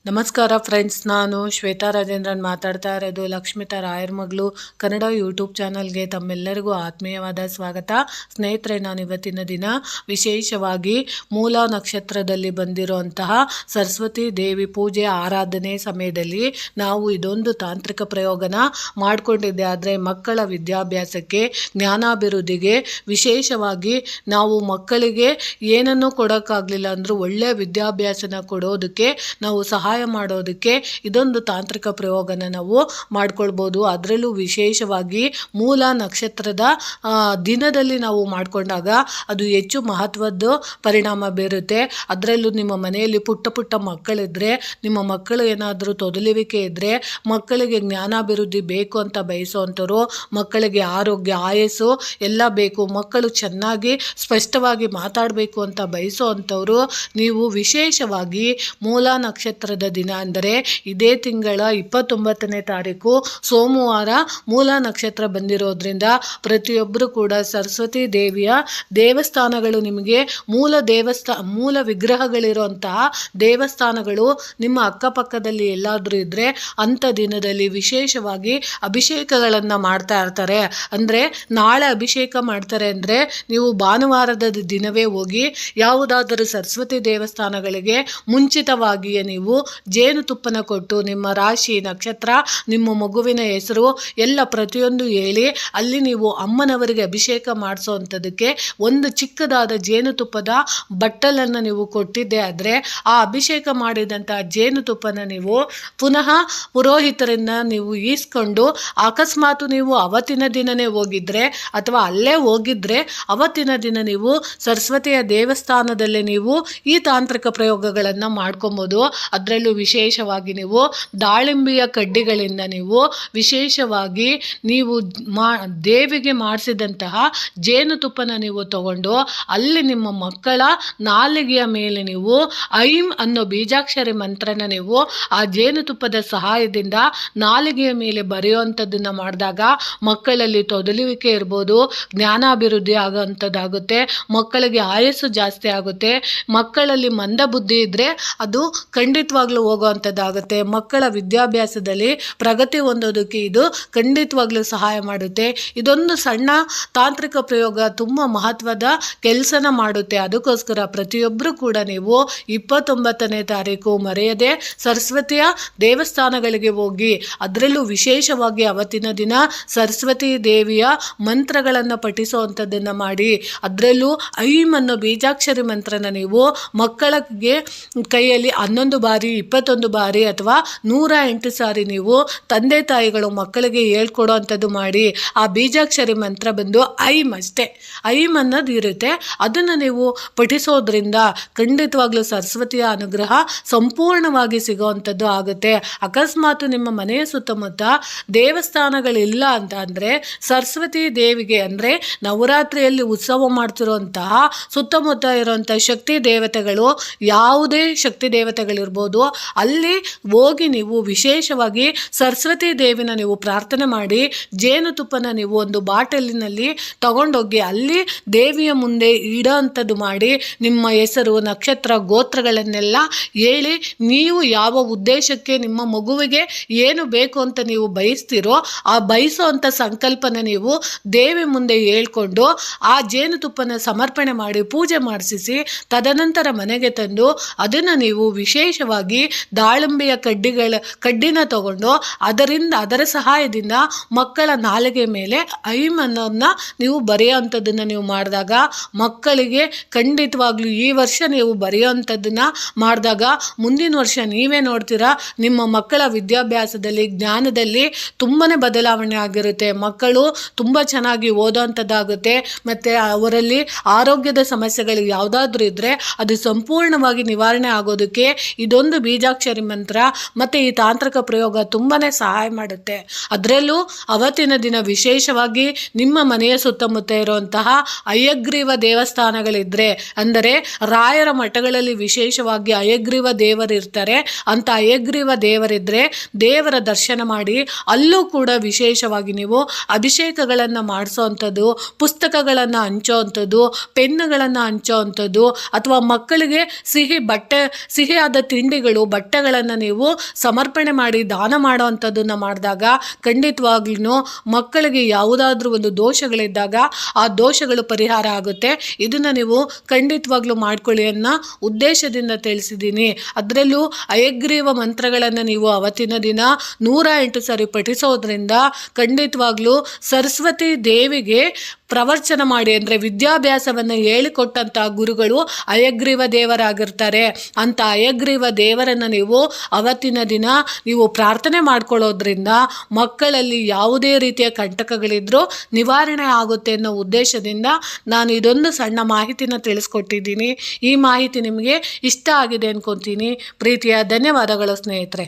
ನಮಸ್ಕಾರ ಫ್ರೆಂಡ್ಸ್, ನಾನು ಶ್ವೇತಾ ರಾಜೇಂದ್ರನ್ ಮಾತಾಡ್ತಾ ಇರೋದು ಲಕ್ಷ್ಮಿತಾ ರಾಯರ್ ಮಗಳು ಕನ್ನಡ ಯೂಟ್ಯೂಬ್ ಚಾನಲ್ಗೆ ತಮ್ಮೆಲ್ಲರಿಗೂ ಆತ್ಮೀಯವಾದ ಸ್ವಾಗತ. ಸ್ನೇಹಿತರೆ, ನಾನು ಇವತ್ತಿನ ದಿನ ವಿಶೇಷವಾಗಿ ಮೂಲ ನಕ್ಷತ್ರದಲ್ಲಿ ಬಂದಿರುವಂತಹ ಸರಸ್ವತಿ ದೇವಿ ಪೂಜೆ ಆರಾಧನೆ ಸಮಯದಲ್ಲಿ ನಾವು ಇದೊಂದು ತಾಂತ್ರಿಕ ಪ್ರಯೋಗನ ಮಾಡಿಕೊಂಡಿದ್ದೆ. ಆದರೆ ಮಕ್ಕಳ ವಿದ್ಯಾಭ್ಯಾಸಕ್ಕೆ, ಜ್ಞಾನಾಭಿವೃದ್ಧಿಗೆ, ವಿಶೇಷವಾಗಿ ನಾವು ಮಕ್ಕಳಿಗೆ ಏನನ್ನೂ ಕೊಡೋಕ್ಕಾಗಲಿಲ್ಲ ಅಂದರೂ ಒಳ್ಳೆಯ ವಿದ್ಯಾಭ್ಯಾಸನ ಕೊಡೋದಕ್ಕೆ, ನಾವು ಸಹಾಯ ಮಾಡೋದಕ್ಕೆ ಇದೊಂದು ತಾಂತ್ರಿಕ ಪ್ರಯೋಗನ ನಾವು ಮಾಡ್ಕೊಳ್ಬೋದು. ಅದರಲ್ಲೂ ವಿಶೇಷವಾಗಿ ಮೂಲ ನಕ್ಷತ್ರದ ದಿನದಲ್ಲಿ ನಾವು ಮಾಡಿಕೊಂಡಾಗ ಅದು ಹೆಚ್ಚು ಮಹತ್ವದ ಪರಿಣಾಮ ಬೀರುತ್ತೆ. ಅದರಲ್ಲೂ ನಿಮ್ಮ ಮನೆಯಲ್ಲಿ ಪುಟ್ಟ ಪುಟ್ಟ ಮಕ್ಕಳಿದ್ರೆ, ನಿಮ್ಮ ಮಕ್ಕಳು ಏನಾದರೂ ತೊದಲುವಿಕೆ ಇದ್ದರೆ, ಮಕ್ಕಳಿಗೆ ಜ್ಞಾನಾಭಿವೃದ್ಧಿ ಬೇಕು ಅಂತ ಬಯಸುವಂಥವ್ರು, ಮಕ್ಕಳಿಗೆ ಆರೋಗ್ಯ, ಆಯಸ್ಸು ಎಲ್ಲ ಬೇಕು, ಮಕ್ಕಳು ಚೆನ್ನಾಗಿ ಸ್ಪಷ್ಟವಾಗಿ ಮಾತಾಡಬೇಕು ಅಂತ ಬಯಸುವಂಥವ್ರು, ನೀವು ವಿಶೇಷವಾಗಿ ಮೂಲ ನಕ್ಷತ್ರದ ದಿನ ಅಂದರೆ ಇದೇ ತಿಂಗಳ 29ನೇ ತಾರೀಕು ಸೋಮವಾರ ಮೂಲ ನಕ್ಷತ್ರ ಬಂದಿರೋದ್ರಿಂದ ಪ್ರತಿಯೊಬ್ಬರು ಕೂಡ ಸರಸ್ವತಿ ದೇವಿಯ ದೇವಸ್ಥಾನಗಳು, ನಿಮಗೆ ಮೂಲ ವಿಗ್ರಹಗಳಿರುವಂತಹ ದೇವಸ್ಥಾನಗಳು ನಿಮ್ಮ ಅಕ್ಕಪಕ್ಕದಲ್ಲಿ ಎಲ್ಲಾದರೂ ಇದ್ದರೆ ಅಂಥ ದಿನದಲ್ಲಿ ವಿಶೇಷವಾಗಿ ಅಭಿಷೇಕಗಳನ್ನು ಮಾಡ್ತಾ ಇರ್ತಾರೆ. ಅಂದರೆ ನಾಳೆ ಅಭಿಷೇಕ ಮಾಡ್ತಾರೆ ಅಂದರೆ ನೀವು ಭಾನುವಾರದ ದಿನವೇ ಹೋಗಿ ಯಾವುದಾದರೂ ಸರಸ್ವತಿ ದೇವಸ್ಥಾನಗಳಿಗೆ ಮುಂಚಿತವಾಗಿಯೇ ನೀವು ಜೇನುತುಪ್ಪನ ಕೊಟ್ಟು ನಿಮ್ಮ ರಾಶಿ, ನಕ್ಷತ್ರ, ನಿಮ್ಮ ಮಗುವಿನ ಹೆಸರು ಎಲ್ಲ ಪ್ರತಿಯೊಂದು ಹೇಳಿ ಅಲ್ಲಿ ನೀವು ಅಮ್ಮನವರಿಗೆ ಅಭಿಷೇಕ ಮಾಡಿಸೋವಂಥದ್ದಕ್ಕೆ ಒಂದು ಚಿಕ್ಕದಾದ ಜೇನುತುಪ್ಪದ ಬಟ್ಟಲನ್ನು ನೀವು ಕೊಟ್ಟಿದ್ದೆ ಆದರೆ ಆ ಅಭಿಷೇಕ ಮಾಡಿದಂಥ ಜೇನುತುಪ್ಪನ ನೀವು ಪುನಃ ಪುರೋಹಿತರನ್ನು ನೀವು ಈಸ್ಕೊಂಡು, ಅಕಸ್ಮಾತ್ ನೀವು ಅವತ್ತಿನ ದಿನವೇ ಹೋಗಿದ್ರೆ ಅಥವಾ ಅಲ್ಲೇ ಹೋಗಿದ್ರೆ ಅವತ್ತಿನ ದಿನ ನೀವು ಸರಸ್ವತಿಯ ದೇವಸ್ಥಾನದಲ್ಲೇ ನೀವು ಈ ತಾಂತ್ರಿಕ ಪ್ರಯೋಗಗಳನ್ನು ಮಾಡ್ಕೊಬೋದು. ಅದರಲ್ಲೂ ವಿಶೇಷವಾಗಿ ನೀವು ದಾಳಿಂಬೆಯ ಕಡ್ಡಿಗಳಿಂದ ನೀವು ವಿಶೇಷವಾಗಿ ನೀವು ದೇವಿಗೆ ಮಾಡಿಸಿದಂತಹ ಜೇನುತುಪ್ಪನ ನೀವು ತಗೊಂಡು ಅಲ್ಲಿ ನಿಮ್ಮ ಮಕ್ಕಳ ನಾಲಿಗೆಯ ಮೇಲೆ ನೀವು ಐಂ ಅನ್ನೋ ಬೀಜಾಕ್ಷರಿ ಮಂತ್ರನ ನೀವು ಆ ಜೇನುತುಪ್ಪದ ಸಹಾಯದಿಂದ ನಾಲಿಗೆಯ ಮೇಲೆ ಬರೆಯುವಂಥದ್ದನ್ನು ಮಾಡಿದಾಗ ಮಕ್ಕಳಲ್ಲಿ ತೊದಲುವಿಕೆ ಇರ್ಬೋದು, ಜ್ಞಾನಾಭಿವೃದ್ಧಿ ಆಗೋವಂಥದ್ದಾಗುತ್ತೆ, ಮಕ್ಕಳಿಗೆ ಆಯಸ್ಸು ಜಾಸ್ತಿ ಆಗುತ್ತೆ, ಮಕ್ಕಳಲ್ಲಿ ಮಂದಬುದ್ಧಿ ಇದ್ದರೆ ಅದು ಖಂಡಿತವಾಗ್ಲೂ ಹೋಗುವಂಥದ್ದಾಗುತ್ತೆ, ಮಕ್ಕಳ ವಿದ್ಯಾಭ್ಯಾಸದಲ್ಲಿ ಪ್ರಗತಿ ಹೊಂದೋದಕ್ಕೆ ಇದು ಖಂಡಿತವಾಗ್ಲೂ ಸಹಾಯ ಮಾಡುತ್ತೆ. ಇದೊಂದು ಸಣ್ಣ ತಾಂತ್ರಿಕ ಪ್ರಯೋಗ ತುಂಬ ಮಹತ್ವದ ಕೆಲಸನ ಮಾಡುತ್ತೆ. ಅದಕ್ಕೋಸ್ಕರ ಪ್ರತಿಯೊಬ್ಬರು ಕೂಡ ನೀವು 29ನೇ ತಾರೀಕು ಮರೆಯದೆ ಸರಸ್ವತಿಯ ದೇವಸ್ಥಾನಗಳಿಗೆ ಹೋಗಿ, ಅದರಲ್ಲೂ ವಿಶೇಷವಾಗಿ ಅವತ್ತಿನ ದಿನ ಸರಸ್ವತಿ ದೇವಿಯ ಮಂತ್ರಗಳನ್ನು ಪಠಿಸುವಂಥದ್ದನ್ನು ಮಾಡಿ, ಅದರಲ್ಲೂ ಐಂ ಅನ್ನೋ ಬೀಜಾಕ್ಷರಿ ಮಂತ್ರನ ನೀವು ಮಕ್ಕಳಿಗೆ ಕೈಯಲ್ಲಿ 11 ಬಾರಿ, 21 ಬಾರಿ ಅಥವಾ 108 ಸಾರಿ ನೀವು ತಂದೆ ತಾಯಿಗಳು ಮಕ್ಕಳಿಗೆ ಹೇಳ್ಕೊಡೋ ಅಂಥದ್ದು ಮಾಡಿ. ಆ ಬೀಜಾಕ್ಷರಿ ಮಂತ್ರ ಬಂದು ಐಂ ಅಷ್ಟೇ, ಐಂ ಅನ್ನೋದು ಇರುತ್ತೆ. ಅದನ್ನು ನೀವು ಪಠಿಸೋದ್ರಿಂದ ಖಂಡಿತವಾಗ್ಲೂ ಸರಸ್ವತಿಯ ಅನುಗ್ರಹ ಸಂಪೂರ್ಣವಾಗಿ ಸಿಗೋವಂಥದ್ದು ಆಗುತ್ತೆ. ಅಕಸ್ಮಾತ್ ನಿಮ್ಮ ಮನೆಯ ಸುತ್ತಮುತ್ತ ದೇವಸ್ಥಾನಗಳಿಲ್ಲ ಅಂತ ಅಂದರೆ ಸರಸ್ವತಿ ದೇವಿಗೆ, ಅಂದರೆ ನವರಾತ್ರಿಯಲ್ಲಿ ಉತ್ಸವ ಮಾಡ್ತಿರುವಂತಹ ಸುತ್ತಮುತ್ತ ಇರುವಂಥ ಶಕ್ತಿ ದೇವತೆಗಳು, ಯಾವುದೇ ಶಕ್ತಿ ದೇವತೆಗಳಿರ್ಬೋದು, ಅಲ್ಲಿ ಹೋಗಿ ನೀವು ವಿಶೇಷವಾಗಿ ಸರಸ್ವತಿ ದೇವಿನ ನೀವು ಪ್ರಾರ್ಥನೆ ಮಾಡಿ ಜೇನುತುಪ್ಪನ ನೀವು ಒಂದು ಬಾಟಲಿನಲ್ಲಿ ತಗೊಂಡೋಗಿ ಅಲ್ಲಿ ದೇವಿಯ ಮುಂದೆ ಇಡೋ ಅಂಥದ್ದು ಮಾಡಿ, ನಿಮ್ಮ ಹೆಸರು, ನಕ್ಷತ್ರ, ಗೋತ್ರಗಳನ್ನೆಲ್ಲ ಹೇಳಿ, ನೀವು ಯಾವ ಉದ್ದೇಶಕ್ಕೆ ನಿಮ್ಮ ಮಗುವಿಗೆ ಏನು ಬೇಕು ಅಂತ ನೀವು ಬಯಸ್ತೀರೋ ಆ ಬಯಸೋ ಅಂಥ ಸಂಕಲ್ಪನ ನೀವು ದೇವಿ ಮುಂದೆ ಹೇಳ್ಕೊಂಡು ಆ ಜೇನುತುಪ್ಪನ ಸಮರ್ಪಣೆ ಮಾಡಿ ಪೂಜೆ ಮಾಡಿಸಿ ತದನಂತರ ಮನೆಗೆ ತಂದು ಅದನ್ನು ನೀವು ವಿಶೇಷವಾಗಿ ದಾಳಿಂಬೆಯ ಕಡ್ಡಿನ ತಗೊಂಡು ಅದರ ಸಹಾಯದಿಂದ ಮಕ್ಕಳ ನಾಲಿಗೆ ಮೇಲೆ ಐಂ ಅನ್ನೋದನ್ನ ನೀವು ಬರೆಯೋವಂಥದ್ದನ್ನು ನೀವು ಮಾಡಿದಾಗ ಮಕ್ಕಳಿಗೆ ಖಂಡಿತವಾಗ್ಲೂ ಈ ವರ್ಷ ನೀವು ಬರೆಯೋವಂಥದ್ದನ್ನು ಮಾಡಿದಾಗ ಮುಂದಿನ ವರ್ಷ ನೀವೇ ನೋಡ್ತೀರಾ ನಿಮ್ಮ ಮಕ್ಕಳ ವಿದ್ಯಾಭ್ಯಾಸದಲ್ಲಿ, ಜ್ಞಾನದಲ್ಲಿ ತುಂಬಾ ಬದಲಾವಣೆ ಆಗಿರುತ್ತೆ. ಮಕ್ಕಳು ತುಂಬ ಚೆನ್ನಾಗಿ ಓದೋವಂಥದ್ದಾಗುತ್ತೆ ಮತ್ತು ಅವರಲ್ಲಿ ಆರೋಗ್ಯದ ಸಮಸ್ಯೆಗಳು ಯಾವುದಾದ್ರೂ ಇದ್ದರೆ ಅದು ಸಂಪೂರ್ಣವಾಗಿ ನಿವಾರಣೆ ಆಗೋದಕ್ಕೆ ಇದೊಂದು ಬೀಜಾಕ್ಷರಿ ಮಂತ್ರ ಮತ್ತು ಈ ತಾಂತ್ರಿಕ ಪ್ರಯೋಗ ತುಂಬಾ ಸಹಾಯ ಮಾಡುತ್ತೆ. ಅದರಲ್ಲೂ ಅವತ್ತಿನ ದಿನ ವಿಶೇಷವಾಗಿ ನಿಮ್ಮ ಮನೆಯ ಸುತ್ತಮುತ್ತ ಇರುವಂತಹ ಹಯಗ್ರೀವ ದೇವಸ್ಥಾನಗಳಿದ್ದರೆ, ಅಂದರೆ ರಾಯರ ಮಠಗಳಲ್ಲಿ ವಿಶೇಷವಾಗಿ ಹಯಗ್ರೀವ ದೇವರಿರ್ತಾರೆ, ಅಂಥ ಹಯಗ್ರೀವ ದೇವರಿದ್ದರೆ ದೇವರ ದರ್ಶನ ಮಾಡಿ ಅಲ್ಲೂ ಕೂಡ ವಿಶೇಷವಾಗಿ ನೀವು ಅಭಿಷೇಕಗಳನ್ನು ಮಾಡಿಸೋವಂಥದ್ದು, ಪುಸ್ತಕಗಳನ್ನು ಹಂಚೋವಂಥದ್ದು, ಪೆನ್ನುಗಳನ್ನು ಹಂಚೋವಂಥದ್ದು, ಅಥವಾ ಮಕ್ಕಳಿಗೆ ಸಿಹಿಯಾದ ತಿಂಡಿಗಳು, ಬಟ್ಟೆಗಳನ್ನು ನೀವು ಸಮರ್ಪಣೆ ಮಾಡಿ ದಾನ ಮಾಡುವಂಥದ್ದನ್ನು ಮಾಡಿದಾಗ ಖಂಡಿತವಾಗ್ಲೂ ಮಕ್ಕಳಿಗೆ ಯಾವುದಾದ್ರೂ ಒಂದು ದೋಷಗಳಿದ್ದಾಗ ಆ ದೋಷಗಳು ಪರಿಹಾರ ಆಗುತ್ತೆ. ಇದನ್ನು ನೀವು ಖಂಡಿತವಾಗ್ಲೂ ಮಾಡ್ಕೊಳ್ಳಿ ಅನ್ನೋ ಉದ್ದೇಶದಿಂದ ತಿಳಿಸಿದ್ದೀನಿ. ಅದರಲ್ಲೂ ಹಯಗ್ರೀವ ಮಂತ್ರಗಳನ್ನು ನೀವು ಅವತ್ತಿನ ದಿನ 108 ಸಾರಿ ಪಠಿಸೋದ್ರಿಂದ ಖಂಡಿತವಾಗ್ಲೂ ಸರಸ್ವತಿ ದೇವಿಗೆ ಪ್ರವಚನ ಮಾಡಿ, ಅಂದರೆ ವಿದ್ಯಾಭ್ಯಾಸವನ್ನು ಹೇಳಿಕೊಟ್ಟಂಥ ಗುರುಗಳು ಹಯಗ್ರೀವ ದೇವರಾಗಿರ್ತಾರೆ. ಅಂಥ ಹಯಗ್ರೀವ ದೇವರನ್ನು ನೀವು ಅವತ್ತಿನ ದಿನ ನೀವು ಪ್ರಾರ್ಥನೆ ಮಾಡ್ಕೊಳ್ಳೋದ್ರಿಂದ ಮಕ್ಕಳಲ್ಲಿ ಯಾವುದೇ ರೀತಿಯ ಕಂಟಕಗಳಿದ್ರೂ ನಿವಾರಣೆ ಆಗುತ್ತೆ ಅನ್ನೋ ಉದ್ದೇಶದಿಂದ ನಾನು ಇದೊಂದು ಸಣ್ಣ ಮಾಹಿತಿನ ತಿಳಿಸ್ಕೊಟ್ಟಿದ್ದೀನಿ. ಈ ಮಾಹಿತಿ ನಿಮಗೆ ಇಷ್ಟ ಆಗಿದೆ ಅನ್ಕೊತೀನಿ. ಪ್ರೀತಿಯ ಧನ್ಯವಾದಗಳು ಸ್ನೇಹಿತರೆ.